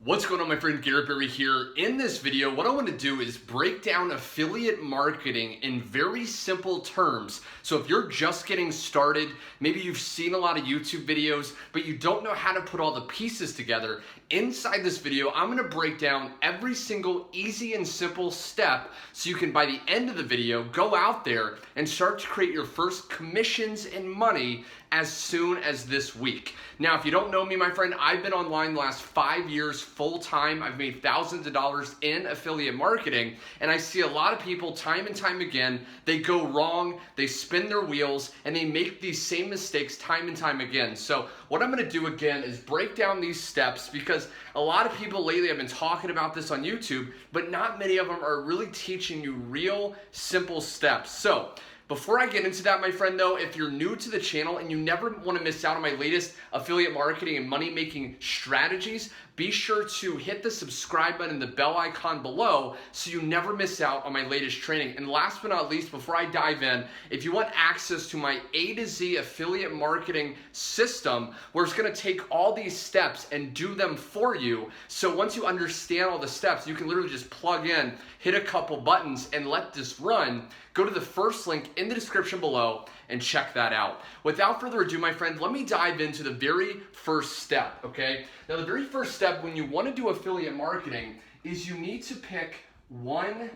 What's going on, my friend? Garrett Barry here. In this video, what I want to do is break down affiliate marketing in very simple terms. So if you're just getting started, maybe you've seen a lot of YouTube videos, but you don't know how to put all the pieces together, inside this video, I'm going to break down every single easy and simple step so you can, by the end of the video, go out there and start to create your first commissions and money as soon as this week. Now, if you don't know me, my friend, I've been online the last 5 years full time. I've made thousands of dollars in affiliate marketing, and I see a lot of people time and time again, they go wrong, they spin their wheels, and they make these same mistakes time and time again. So what I'm gonna do again is break down these steps, because a lot of people lately have been talking about this on YouTube, but not many of them are really teaching you real simple steps. So before I get into that, my friend, though, if you're new to the channel and you never want to miss out on my latest affiliate marketing and money-making strategies, be sure to hit the subscribe button and the bell icon below so you never miss out on my latest training. And last but not least, before I dive in, if you want access to my A to Z affiliate marketing system, where it's going to take all these steps and do them for you, so once you understand all the steps, you can literally just plug in, hit a couple buttons, and let this run, go to the first link in the description below and check that out. Without further ado, my friend, let me dive into the very first step, okay? Now, the very first step when you want to do affiliate marketing is you need to pick one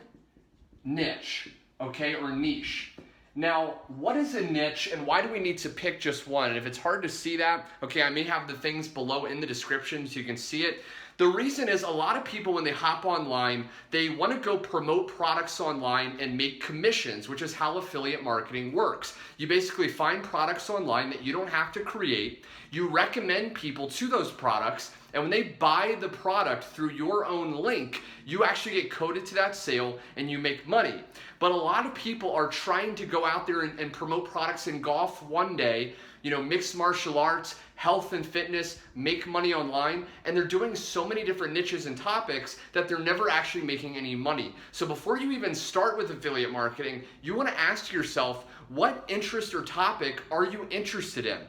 niche, okay, or niche. Now, what is a niche and why do we need to pick just one? And if it's hard to see that, okay, I may have the things below in the description so you can see it. The reason is a lot of people, when they hop online, they want to go promote products online and make commissions, which is how affiliate marketing works. You basically find products online that you don't have to create. You recommend people to those products, and when they buy the product through your own link, you actually get coded to that sale and you make money. But a lot of people are trying to go out there and promote products in golf one day, mixed martial arts, health and fitness, make money online, and they're doing so many different niches and topics that they're never actually making any money. So before you even start with affiliate marketing, you want to ask yourself, what interest or topic are you interested in?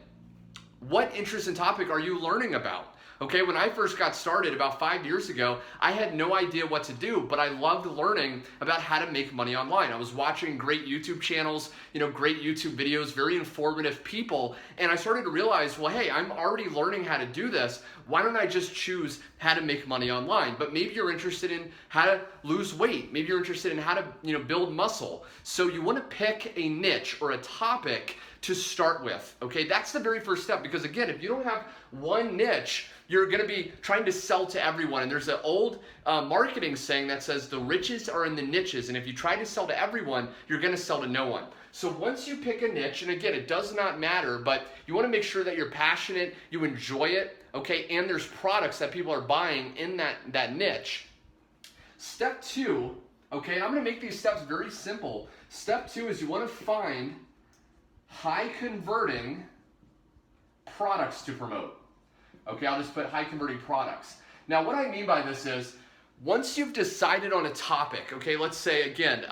What interest and topic are you learning about? Okay, when I first got started about 5 years ago, I had no idea what to do, but I loved learning about how to make money online. I was watching great YouTube channels, great YouTube videos, very informative people, and I started to realize, well, hey, I'm already learning how to do this. Why don't I just choose how to make money online? But maybe you're interested in how to lose weight. Maybe you're interested in how to, build muscle. So you want to pick a niche or a topic to start with, okay? That's the very first step, because again, if you don't have one niche, you're gonna be trying to sell to everyone. And there's an old marketing saying that says the riches are in the niches. And if you try to sell to everyone, you're gonna sell to no one. So once you pick a niche, and again, it does not matter, but you wanna make sure that you're passionate, you enjoy it, okay? And there's products that people are buying in that niche. Step two, okay, and I'm gonna make these steps very simple. Step two is you wanna find high converting products to promote. Okay, I'll just put high converting products. Now, what I mean by this is, once you've decided on a topic, okay, let's say again,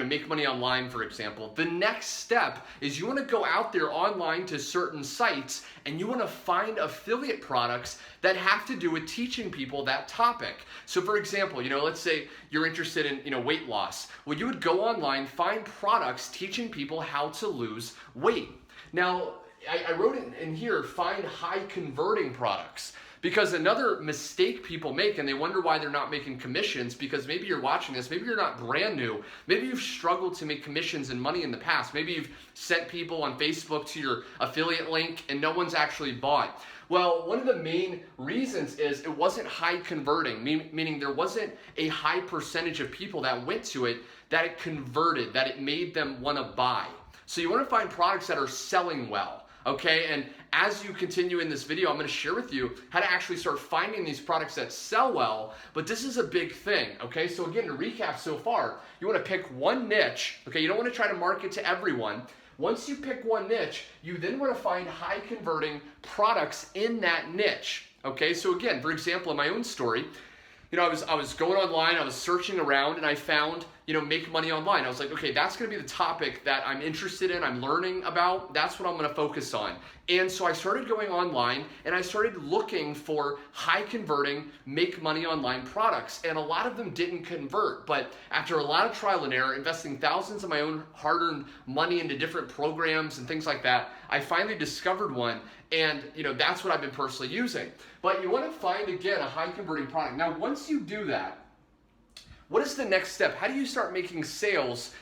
make money online, for example, the next step is you want to go out there online to certain sites and you want to find affiliate products that have to do with teaching people that topic. So for example, let's say you're interested in, weight loss. Well, you would go online, find products teaching people how to lose weight. Now, I wrote it in here, find high converting products. Because another mistake people make, and they wonder why they're not making commissions, because maybe you're watching this, maybe you're not brand new, maybe you've struggled to make commissions and money in the past, maybe you've sent people on Facebook to your affiliate link and no one's actually bought. Well, one of the main reasons is it wasn't high converting, meaning there wasn't a high percentage of people that went to it that it converted, that it made them want to buy. So you want to find products that are selling well. Okay, and as you continue in this video, I'm going to share with you how to actually start finding these products that sell well, but this is a big thing, okay? So again, to recap so far, you want to pick one niche, okay? You don't want to try to market to everyone. Once you pick one niche, you then want to find high converting products in that niche, okay? So again, for example, in my own story, I was going online, I was searching around, and I found make money online. I was like, okay, that's going to be the topic that I'm interested in, I'm learning about. That's what I'm going to focus on. And so I started going online and I started looking for high converting, make money online products. And a lot of them didn't convert. But after a lot of trial and error, investing thousands of my own hard-earned money into different programs and things like that, I finally discovered one. And that's what I've been personally using. But you want to find, again, a high converting product. Now, once you do that, what is the next step? How do you start making sales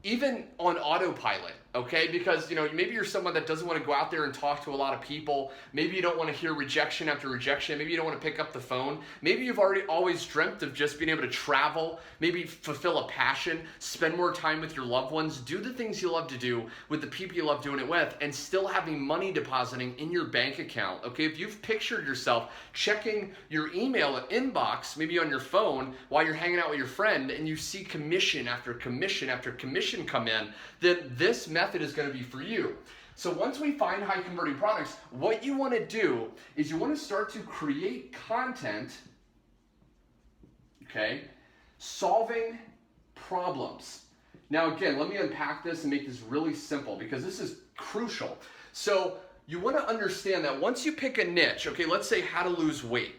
even on autopilot? Okay, because maybe you're someone that doesn't want to go out there and talk to a lot of people. Maybe you don't want to hear rejection after rejection. Maybe you don't want to pick up the phone. Maybe you've always dreamt of just being able to travel, maybe fulfill a passion, spend more time with your loved ones, do the things you love to do with the people you love doing it with, and still having money depositing in your bank account. Okay, if you've pictured yourself checking your email inbox, maybe on your phone while you're hanging out with your friend, and you see commission after commission after commission come in, then this method is going to be for you. So once we find high converting products, what you want to do is you want to start to create content, okay, solving problems. Now again, let me unpack this and make this really simple because this is crucial. So you want to understand that once you pick a niche, okay, let's say how to lose weight,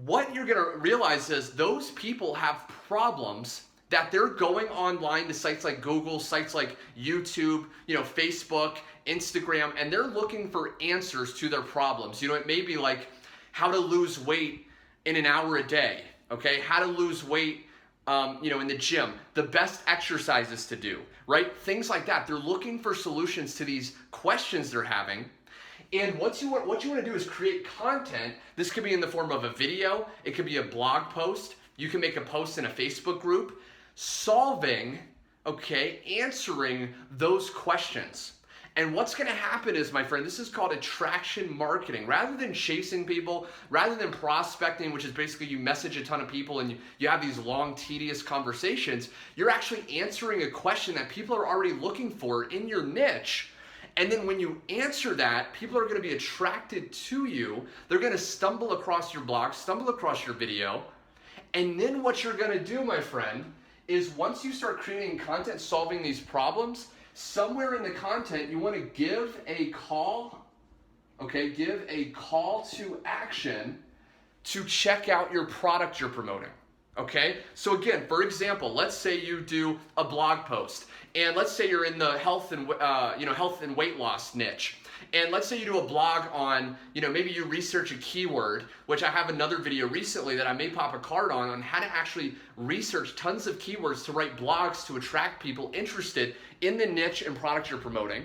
what you're going to realize is those people have problems that they're going online to sites like Google, sites like YouTube, Facebook, Instagram, and they're looking for answers to their problems. It may be like how to lose weight in an hour a day, okay? How to lose weight, in the gym, the best exercises to do, right? Things like that. They're looking for solutions to these questions they're having. And what you want to do is create content. This could be in the form of a video. It could be a blog post. You can make a post in a Facebook group. Answering those questions. And what's going to happen is, my friend, this is called attraction marketing. Rather than chasing people, rather than prospecting, which is basically you message a ton of people and you have these long, tedious conversations, you're actually answering a question that people are already looking for in your niche. And then when you answer that, people are going to be attracted to you. They're going to stumble across your blog, stumble across your video. And then what you're going to do, my friend, is once you start creating content solving these problems, somewhere in the content you want to give a call to action to check out your product you're promoting. Okay, so again, for example, let's say you do a blog post, and let's say you're in the health and weight loss niche, and let's say you do a blog on, maybe you research a keyword, which I have another video recently that I may pop a card on how to actually research tons of keywords to write blogs to attract people interested in the niche and product you're promoting.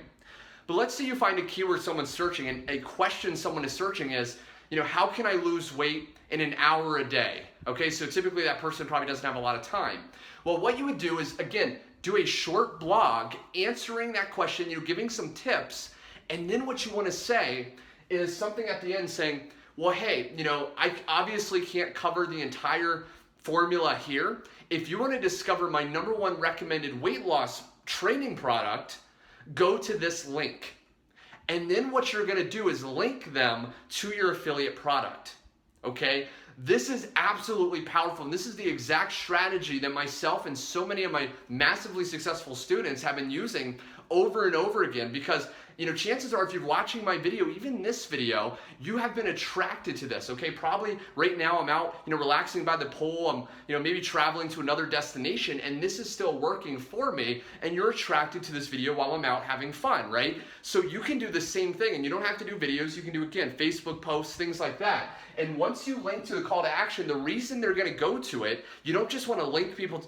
But let's say you find a keyword someone's searching, and a question someone is searching is, how can I lose weight in an hour a day? Okay, so typically that person probably doesn't have a lot of time. Well, what you would do is, again, do a short blog answering that question, giving some tips, and then what you want to say is something at the end saying, well, hey, I obviously can't cover the entire formula here. If you want to discover my #1 recommended weight loss training product, go to this link. And then what you're going to do is link them to your affiliate product. Okay? This is absolutely powerful, and this is the exact strategy that myself and so many of my massively successful students have been using over and over again, because chances are if you're watching my video, even this video, you have been attracted to this, okay? Probably right now I'm out, relaxing by the pool, I'm, maybe traveling to another destination, and this is still working for me, and you're attracted to this video while I'm out having fun, right? So you can do the same thing, and you don't have to do videos, you can do, again, Facebook posts, things like that. And once you link to the call to action, the reason they're going to go to it, you don't just want to link people,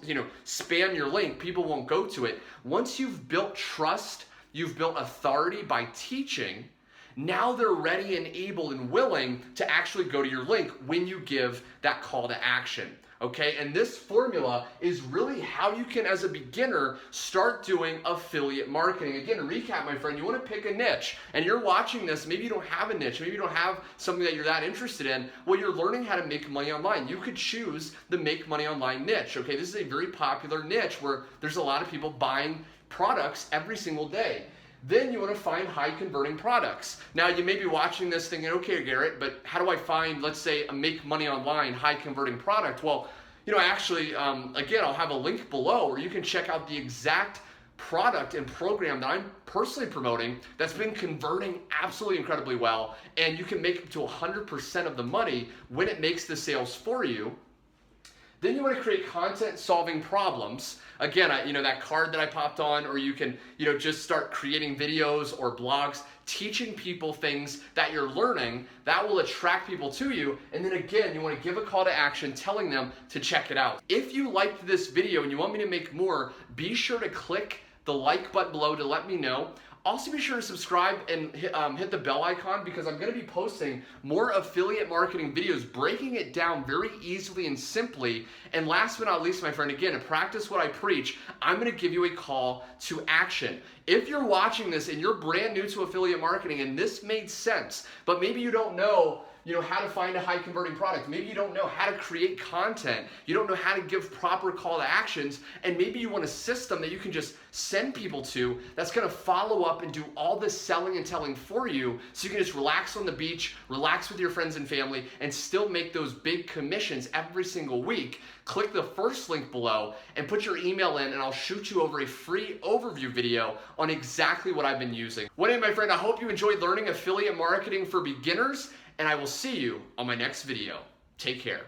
spam your link, people won't go to it. Once you've built trust, you've built authority by teaching, now they're ready and able and willing to actually go to your link when you give that call to action. Okay, and this formula is really how you can, as a beginner, start doing affiliate marketing. Again, to recap, my friend, you want to pick a niche, and you're watching this, maybe you don't have a niche, maybe you don't have something that you're that interested in. Well, you're learning how to make money online. You could choose the make money online niche. Okay, this is a very popular niche where there's a lot of people buying products every single day. Then you want to find high converting products. Now you may be watching this thinking, okay, Garrett, but how do I find, let's say, a make money online high converting product? Well, Actually, again, I'll have a link below where you can check out the exact product and program that I'm personally promoting that's been converting absolutely incredibly well, and you can make up to 100% of the money when it makes the sales for you. Then you want to create content solving problems. Again, that card that I popped on, or you can, just start creating videos or blogs, teaching people things that you're learning that will attract people to you. And then again, you want to give a call to action telling them to check it out. If you liked this video and you want me to make more, be sure to click the like button below to let me know. Also, be sure to subscribe and hit the bell icon, because I'm going to be posting more affiliate marketing videos, breaking it down very easily and simply. And last but not least, my friend, again, to practice what I preach, I'm going to give you a call to action. If you're watching this and you're brand new to affiliate marketing and this made sense, but maybe you don't know how to find a high converting product. Maybe you don't know how to create content. You don't know how to give proper call to actions. And maybe you want a system that you can just send people to that's going to follow up and do all this selling and telling for you, so you can just relax on the beach, relax with your friends and family, and still make those big commissions every single week. Click the first link below and put your email in, and I'll shoot you over a free overview video on exactly what I've been using. Well, anyway, my friend, I hope you enjoyed learning affiliate marketing for beginners, and I will see you on my next video. Take care.